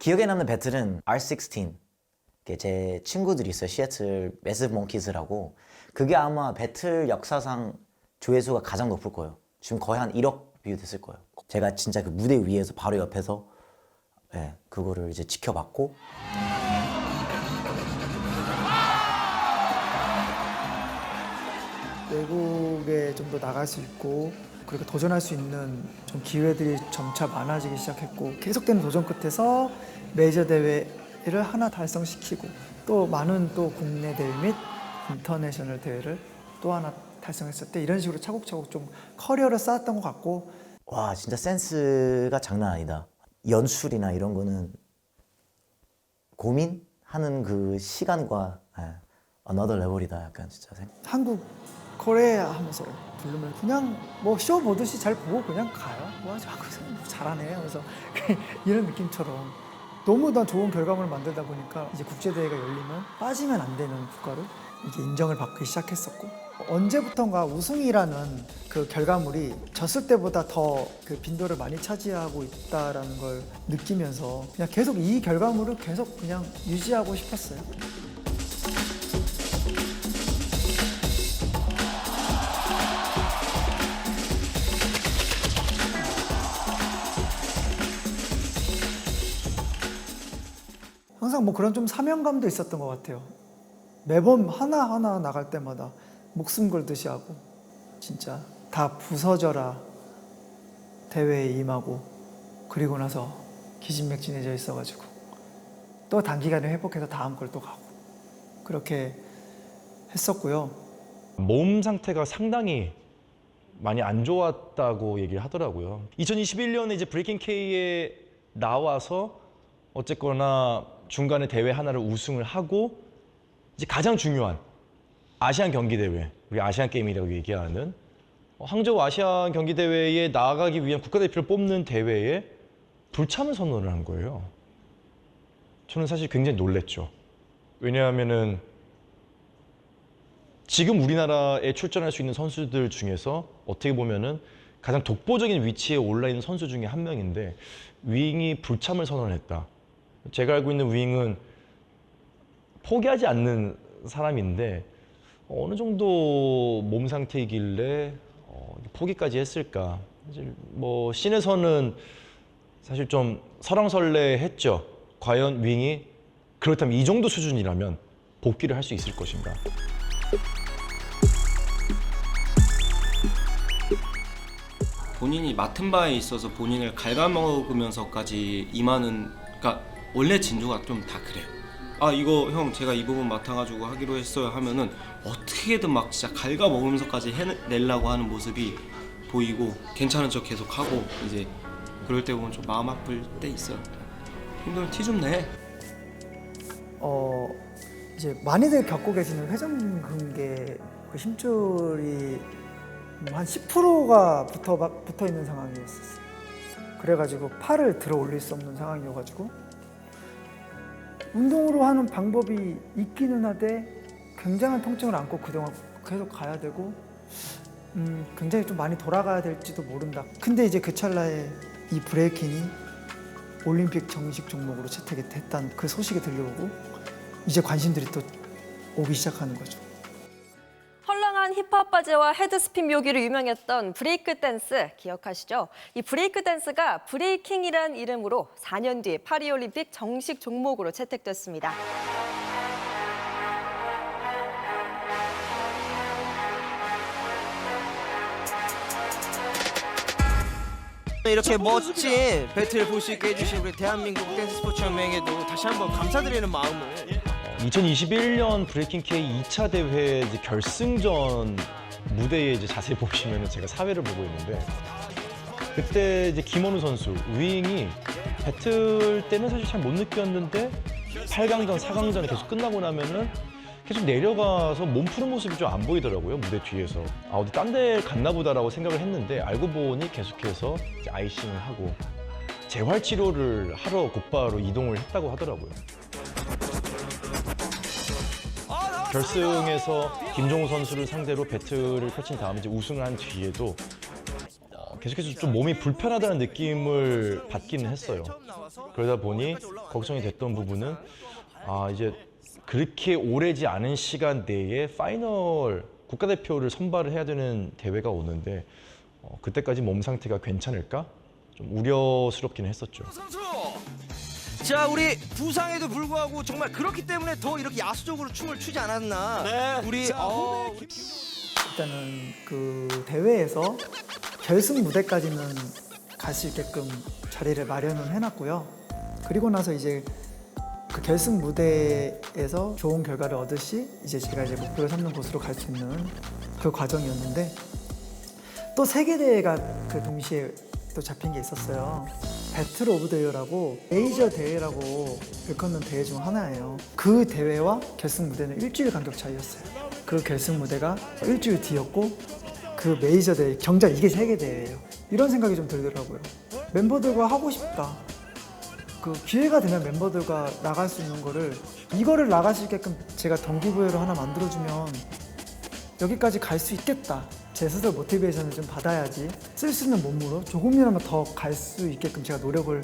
기억에 남는 배틀은 R16. 제 친구들이 있어요. 시애틀 매시브 몽키즈라고. 그게 아마 배틀 역사상 조회수가 가장 높을 거예요. 지금 거의 한 1억 뷰 됐을 거예요. 제가 진짜 그 무대 위에서 바로 옆에서 그거를 이제 지켜봤고. 외국에 좀 더 나갈 수 있고 그리고 도전할 수 있는 좀 기회들이 점차 많아지기 시작했고 계속되는 도전 끝에서 메이저 대회를 하나 달성시키고 또 많은 또 국내 대회 및 인터내셔널 대회를 또 하나 달성했을 때 이런 식으로 차곡차곡 좀 커리어를 쌓았던 것 같고 와 진짜 센스가 장난 아니다. 연출이나 이런 거는 고민하는 그 시간과 another level이다 약간 진짜 한국 코리아 하면서 부르면 그냥 뭐 쇼 보듯이 잘 보고 그냥 가요. 와, 저 한국 사람 잘하네. 그래서 이런 느낌처럼 너무 다 좋은 결과물을 만들다 보니까 이제 국제대회가 열리면 빠지면 안 되는 국가로 이게 인정을 받기 시작했었고 언제부턴가 우승이라는 그 결과물이 졌을 때보다 더 그 빈도를 많이 차지하고 있다라는 걸 느끼면서 그냥 계속 이 결과물을 계속 그냥 유지하고 싶었어요. 항상 뭐 그런 좀 사명감도 있었던 것 같아요. 매번 하나하나 나갈 때마다 목숨 걸듯이 하고 진짜 다 부서져라 대회에 임하고 그리고 나서 기진맥진해져 있어가지고 또 단기간에 회복해서 다음 걸 또 가고 그렇게 했었고요. 몸 상태가 상당히 많이 안 좋았다고 얘기를 하더라고요. 2021년에 이제 브레이킹 K에 나와서 어쨌거나 중간에 대회 하나를 우승을 하고 이제 가장 중요한 아시안 경기 대회, 우리 아시안 게임이라고 얘기하는 항저우 아시안 경기 대회에 나가기 위한 국가대표를 뽑는 대회에 불참을 선언을 한 거예요. 저는 사실 굉장히 놀랬죠. 왜냐하면은 지금 우리나라에 출전할 수 있는 선수들 중에서 어떻게 보면은 가장 독보적인 위치에 올라 있는 선수 중에 한 명인데 윙이 불참을 선언했다. 제가 알고 있는 윙은 포기하지 않는 사람인데 어느 정도 몸 상태이길래 포기까지 했을까. 사실 뭐 씬에서는 사실 좀 설왕설래했죠. 과연 윙이 그렇다면 이 정도 수준이라면 복귀를 할 수 있을 것인가. 본인이 맡은 바에 있어서 본인을 갉아먹으면서까지 임하는, 그러니까 원래 진주가 좀 다 그래요. 아 이거 형 제가 이 부분 맡아가지고 하기로 했어요 하면은 어떻게든 막 진짜 갉아먹으면서까지 해내려고 하는 모습이 보이고 괜찮은 척 계속 하고 이제 그럴 때 보면 좀 마음 아플 때 있어요. 힘들면 티 좀 내. 이제 많이들 겪고 계시는 회전근개 그 힘줄이 한 10%가 붙어 있는 상황이었어요. 그래가지고 팔을 들어 올릴 수 없는 상황이어가지고 운동으로 하는 방법이 있기는 하되 굉장한 통증을 안고 그동안 계속 가야 되고 굉장히 좀 많이 돌아가야 될지도 모른다. 근데 이제 그 찰나에 이 브레이킹이 올림픽 정식 종목으로 채택이 됐다는 그 소식이 들려오고 이제 관심들이 또 오기 시작하는 거죠. 헐렁한 힙합 바지와 헤드스핀 묘기로 유명했던 브레이크 댄스 기억하시죠? 이 브레이크 댄스가 브레이킹이란 이름으로 4년 뒤 파리올림픽 정식 종목으로 채택됐습니다. 이렇게 멋진 배틀 볼 수 있게 해주신 우리 대한민국 댄스 스포츠 연맹에도 다시 한번 감사드리는 마음을 2021년 브레이킹 K 2차 대회 이제 결승전 무대에 이제 자세히 보시면 제가 사회를 보고 있는데 그때 이제 김원우 선수 윙이 배틀 때는 사실 잘 못 느꼈는데 8강전, 4강전이 계속 끝나고 나면은 계속 내려가서 몸 푸는 모습이 좀 안 보이더라고요, 무대 뒤에서. 아, 어디 딴 데 갔나 보다라고 생각을 했는데 알고 보니 계속해서 이제 아이싱을 하고 재활 치료를 하러 곧바로 이동을 했다고 하더라고요. 결승에서 김종우 선수를 상대로 배틀을 펼친 다음 이제 우승을 한 뒤에도 계속해서 좀 몸이 불편하다는 느낌을 받기는 했어요. 그러다 보니 걱정이 됐던 부분은 이제 그렇게 오래지 않은 시간 내에 파이널 국가대표를 선발을 해야 되는 대회가 오는데 그때까지 몸 상태가 괜찮을까? 좀 우려스럽기는 했었죠. 선수. 자, 우리 부상에도 불구하고 정말 그렇기 때문에 더 이렇게 야수적으로 춤을 추지 않았나. 우리 일단은 그 대회에서 결승 무대까지는 갈 수 있게끔 자리를 마련을 해놨고요. 그리고 나서 이제 그 결승 무대에서 좋은 결과를 얻으시 이제 제가 이제 목표를 삼는 곳으로 갈 수 있는 그 과정이었는데 또 세계 대회가 그 동시에 또 잡힌 게 있었어요. 배틀 오브 더 이어라고 메이저 대회라고 일컫는 대회 중 하나예요. 그 대회와 결승 무대는 일주일 간격 차이였어요. 그 결승 무대가 일주일 뒤였고 그 메이저 대회 정작 이게 세계 대회예요. 이런 생각이 좀 들더라고요. 멤버들과 하고 싶다. 그 기회가 되면 멤버들과 나갈 수 있는 거를 이거를 나갈 수 있게끔 제가 동기부여를 하나 만들어주면 여기까지 갈 수 있겠다. 제 스스로 모티베이션을 좀 받아야지 쓸 수 있는 몸으로 조금이나마 더 갈 수 있게끔 제가 노력을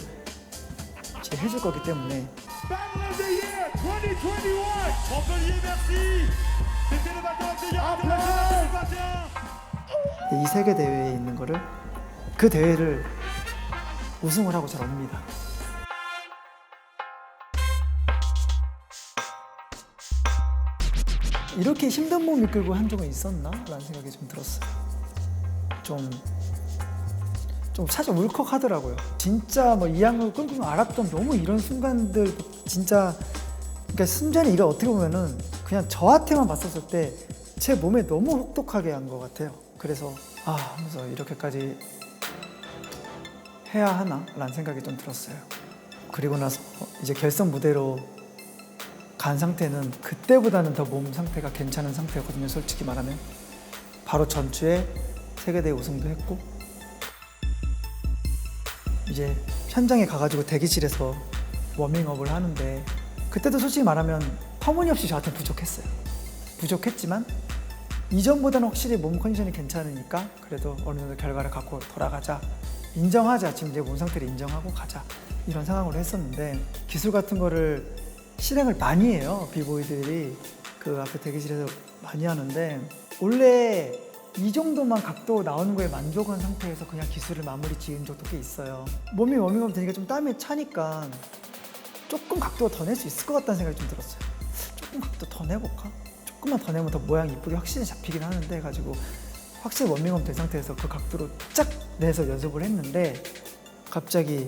이제 해줄 거기 때문에 Battle of the Year 2021. Montpellier, merci. C'était le battle of the year 2021. 이 세계 대회에 있는 거를 그 대회를 우승을 하고 잘 옵니다. 이렇게 힘든 몸 이끌고 한 적은 있었나? 라는 생각이 좀 들었어요. 좀 살짝 울컥하더라고요. 진짜 뭐 이악물을 끙끙 앓았던 너무 이런 순간들 진짜 그러니까 순전히 이거 어떻게 보면은 그냥 저한테만 봤었을 때 제 몸에 너무 혹독하게 한 것 같아요. 그래서 하면서 이렇게까지 해야 하나? 라는 생각이 좀 들었어요. 그리고 나서 이제 결승 무대로 간 상태는 그때보다는 더 몸 상태가 괜찮은 상태였거든요. 솔직히 말하면 바로 전주에 세계대회 우승도 했고 이제 현장에 가가지고 대기실에서 워밍업을 하는데 그때도 솔직히 말하면 터무니없이 저한테 부족했어요. 부족했지만 이전보다는 확실히 몸 컨디션이 괜찮으니까 그래도 어느 정도 결과를 갖고 돌아가자, 인정하자, 지금 내 몸 상태를 인정하고 가자 이런 상황으로 했었는데 기술 같은 거를 실행을 많이 해요. 비보이들이 그 앞에 대기실에서 많이 하는데 원래 이 정도만 각도 나오는 거에 만족한 상태에서 그냥 기술을 마무리 지은 적도 꽤 있어요. 몸이 워밍업 되니까 좀 땀이 차니까 조금 각도가 더 낼 수 있을 것 같다는 생각이 좀 들었어요. 조금 각도 더 내볼까? 조금만 더 내면 더 모양이 이쁘게 확실히 잡히긴 하는데 해가지고 확실히 워밍업 된 상태에서 그 각도로 쫙 내서 연습을 했는데 갑자기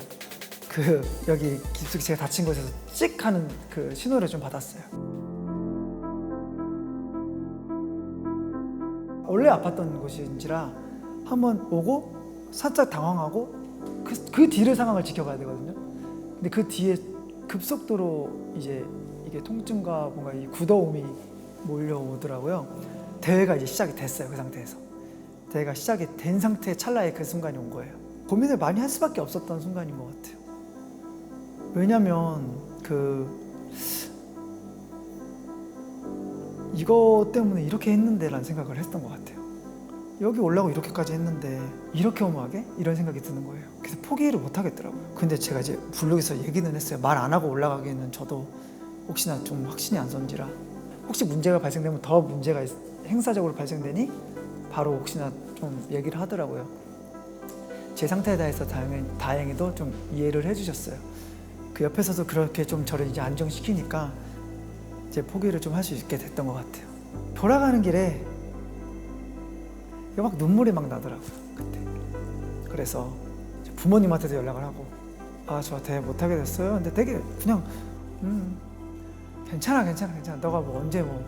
그 여기 깊숙이 제가 다친 곳에서 찍 하는 그 신호를 좀 받았어요. 원래 아팠던 곳인지라 한번 오고 살짝 당황하고 그 뒤를 상황을 지켜봐야 되거든요. 근데 그 뒤에 급속도로 이제 이게 통증과 뭔가 이 굳어움이 몰려오더라고요. 대회가 이제 시작이 됐어요. 그 상태에서 대회가 시작이 된 상태의 찰나에 그 순간이 온 거예요. 고민을 많이 할 수밖에 없었던 순간인 것 같아요. 왜냐면 이거 때문에 이렇게 했는데 라는 생각을 했던 것 같아요. 여기 올라오고 이렇게까지 했는데 이렇게 엄하게? 이런 생각이 드는 거예요. 그래서 포기를 못 하겠더라고요. 근데 제가 이제 블로그에서 얘기는 했어요. 말 안 하고 올라가기에는 저도 혹시나 좀 확신이 안 선지라 혹시 문제가 발생되면 더 문제가 행사적으로 발생되니 바로 혹시나 좀 얘기를 하더라고요. 제 상태에 대해서 다행히도 좀 이해를 해주셨어요. 그 옆에서도 그렇게 좀 저를 이제 안정시키니까 이제 포기를 좀 할 수 있게 됐던 것 같아요. 돌아가는 길에 막 눈물이 막 나더라고요. 그때. 그래서 부모님한테도 연락을 하고 저 대회 못하게 됐어요. 근데 되게 그냥 괜찮아. 너가 뭐 언제 뭐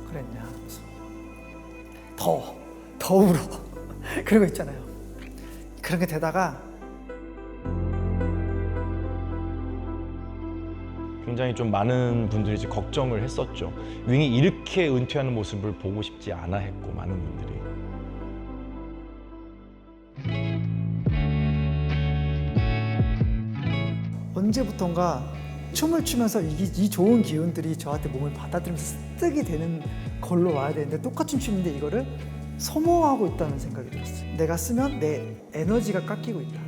그랬냐. 더 울어. 그런 거 있잖아요. 그런 게 되다가 굉장히 좀 많은 분들이 이제 걱정을 했었죠. 윙이 이렇게 은퇴하는 모습을 보고 싶지 않아 했고 많은 분들이. 언제부턴가 춤을 추면서 이 좋은 기운들이 저한테 몸을 받아들이면서 습득이 되는 걸로 와야 되는데 똑같은 춤인데 이거를 소모하고 있다는 생각이 들었어요. 내가 쓰면 내 에너지가 깎이고 있다.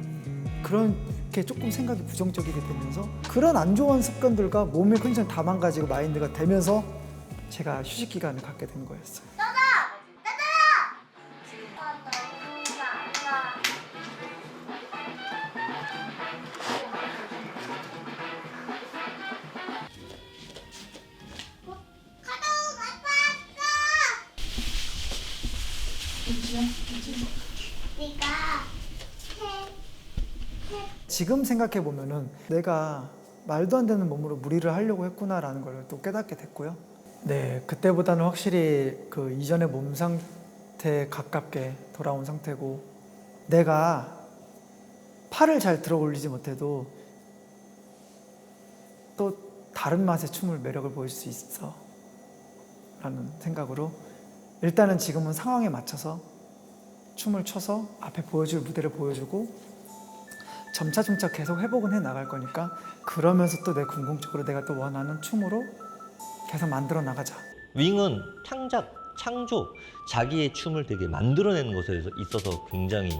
그렇게 조금 생각이 부정적이게 되면서 그런 안 좋은 습관들과 몸의 컨디션 다 망가지고 마인드가 되면서 제가 휴식 기간을 갖게 된 거였어요. 지금 생각해 보면은 내가 말도 안 되는 몸으로 무리를 하려고 했구나라는 걸 또 깨닫게 됐고요. 네, 그때보다는 확실히 그 이전의 몸 상태에 가깝게 돌아온 상태고, 내가 팔을 잘 들어 올리지 못해도 또 다른 맛의 춤을 매력을 보일 수 있어 라는 생각으로 일단은 지금은 상황에 맞춰서 춤을 춰서 앞에 보여줄 무대를 보여주고 점차 계속 회복은 해 나갈 거니까, 그러면서 또 내 궁극적으로 내가 또 원하는 춤으로 계속 만들어 나가자. 윙은 창작, 창조, 자기의 춤을 되게 만들어내는 것에 있어서 굉장히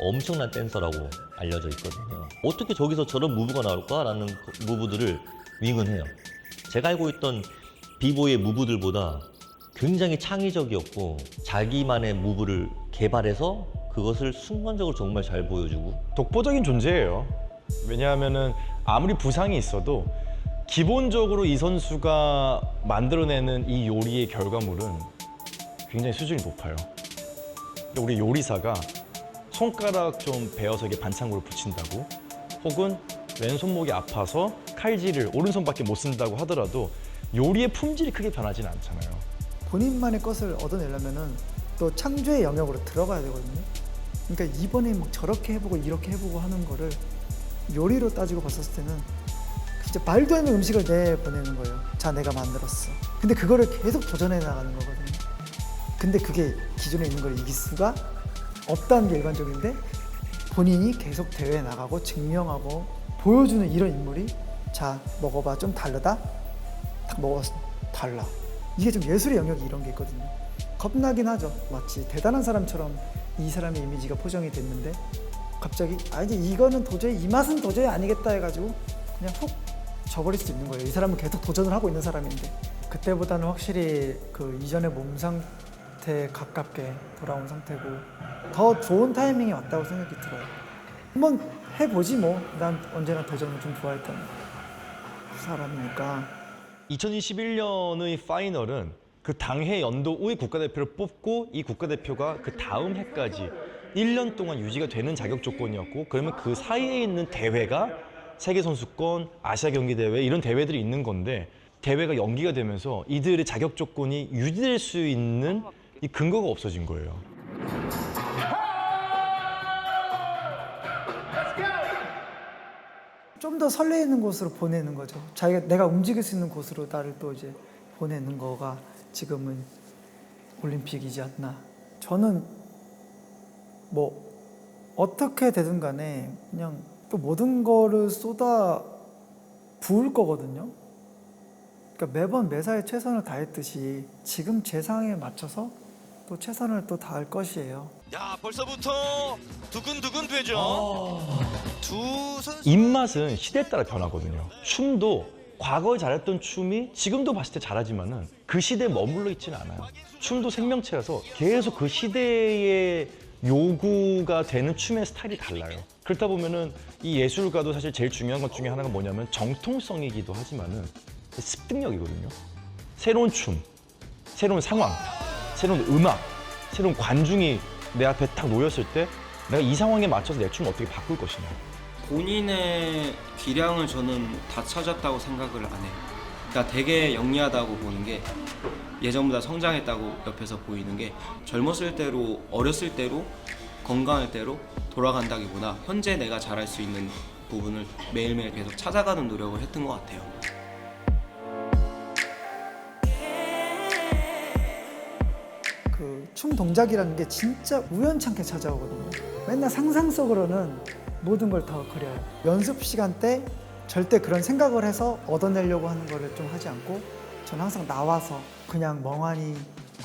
엄청난 댄서라고 알려져 있거든요. 어떻게 저기서 저런 무브가 나올까라는 무브들을 윙은 해요. 제가 알고 있던 비보이의 무브들보다 굉장히 창의적이었고 자기만의 무브를 개발해서 그것을 순간적으로 정말 잘 보여주고 독보적인 존재예요. 왜냐하면은 아무리 부상이 있어도 기본적으로 이 선수가 만들어내는 이 요리의 결과물은 굉장히 수준이 높아요. 우리 요리사가 손가락 좀 베어서 이게 반창고를 붙인다고, 혹은 왼손목이 아파서 칼질을 오른손밖에 못 쓴다고 하더라도 요리의 품질이 크게 변하지는 않잖아요. 본인만의 것을 얻어내려면은 또 창조의 영역으로 들어가야 되거든요. 그러니까 이번에 막 저렇게 해보고 이렇게 해보고 하는 거를 요리로 따지고 봤었을 때는 진짜 말도 안 되는 음식을 내보내는 거예요. 자, 내가 만들었어. 근데 그거를 계속 도전해 나가는 거거든요. 근데 그게 기존에 있는 걸 이길 수가 없다는 게 일반적인데, 본인이 계속 대회에 나가고 증명하고 보여주는 이런 인물이, 자, 먹어봐, 좀 다르다? 딱 먹었어, 달라. 이게 좀 예술의 영역이 이런 게 있거든요. 겁나긴 하죠. 마치 대단한 사람처럼 이 사람의 이미지가 포장이 됐는데 갑자기 이제 이거는 도저히, 이 맛은 도저히 아니겠다 해가지고 그냥 훅 져버릴 수 있는 거예요. 이 사람은 계속 도전을 하고 있는 사람인데, 그때보다는 확실히 그 이전의 몸 상태에 가깝게 돌아온 상태고 더 좋은 타이밍이 왔다고 생각이 들어요. 한번 해보지 뭐. 난 언제나 도전을 좀 좋아했던 사람이니까. 2021년의 파이널은 그 당해 연도 우의 국가대표를 뽑고 이 국가대표가 그 다음 해까지 1년 동안 유지가 되는 자격 조건이었고, 그러면 그 사이에 있는 대회가 세계선수권, 아시아경기대회 이런 대회들이 있는 건데, 대회가 연기가 되면서 이들의 자격 조건이 유지될 수 있는 이 근거가 없어진 거예요. 좀 더 설레이는 곳으로 보내는 거죠. 내가 움직일 수 있는 곳으로 나를 또 이제 보내는 거가 지금은 올림픽이지 않나. 저는 뭐 어떻게 되든 간에 그냥 또 모든 거를 쏟아 부을 거거든요. 그러니까 매번 매사에 최선을 다했듯이 지금 제 상황에 맞춰서 또 최선을 또 다할 것이에요. 야, 벌써부터 두근두근 되죠. 두 선수 입맛은 시대에 따라 변하거든요. 춤도 과거에 잘했던 춤이 지금도 봤을 때 잘하지만은 그 시대에 머물러 있지는 않아요. 춤도 생명체라서 계속 그 시대의 요구가 되는 춤의 스타일이 달라요. 그렇다 보면은 이 예술가도 사실 제일 중요한 것 중에 하나가 뭐냐면 정통성이기도 하지만은 습득력이거든요. 새로운 춤, 새로운 상황, 새로운 음악, 새로운 관중이 내 앞에 딱 놓였을 때 내가 이 상황에 맞춰서 내 춤을 어떻게 바꿀 것이냐. 본인의 기량을 저는 다 찾았다고 생각을 안 해요. 그러니까 되게 영리하다고 보는 게, 예전보다 성장했다고 옆에서 보이는 게, 젊었을 때로, 어렸을 때로, 건강할 때로 돌아간다기보다 현재 내가 잘할 수 있는 부분을 매일매일 계속 찾아가는 노력을 했던 것 같아요. 그 춤 동작이라는 게 진짜 우연찮게 찾아오거든요. 맨날 상상 속으로는 모든 걸 다 그려요. 연습 시간 때 절대 그런 생각을 해서 얻어내려고 하는 거를 좀 하지 않고, 저는 항상 나와서 그냥 멍하니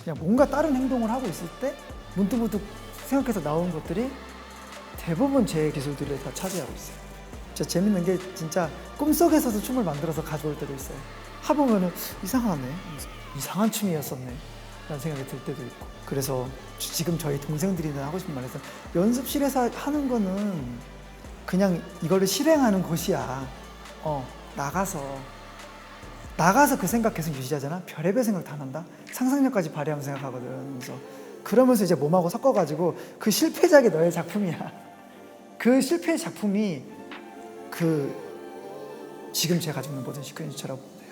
그냥 뭔가 다른 행동을 하고 있을 때 문득문득 생각해서 나온 것들이 대부분 제 기술들을 다 차지하고 있어요. 진짜 재밌는 게 진짜 꿈속에서도 춤을 만들어서 가져올 때도 있어요. 해보면은 이상하네. 이상한 춤이었었네. 라는 생각이 들 때도 있고. 그래서 지금 저희 동생들이나 하고 싶은 말해서 연습실에서 하는 거는 그냥 이거를 실행하는 것이야. 나가서 그 생각 계속 유지하잖아. 별의별 생각 다 난다. 상상력까지 발휘하면서 생각하거든. 그래서 그러면서 이제 몸하고 섞어가지고 그 실패작이 너의 작품이야. 그 실패 작품이 지금 제가 가지고 있는 모든 시크니처라고 보면 돼요.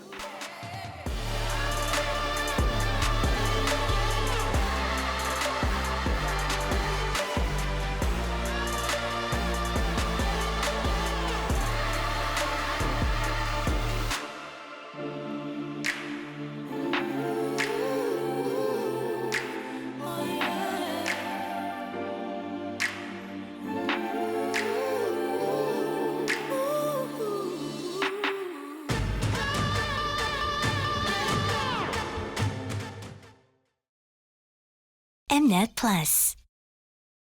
Mnet Plus.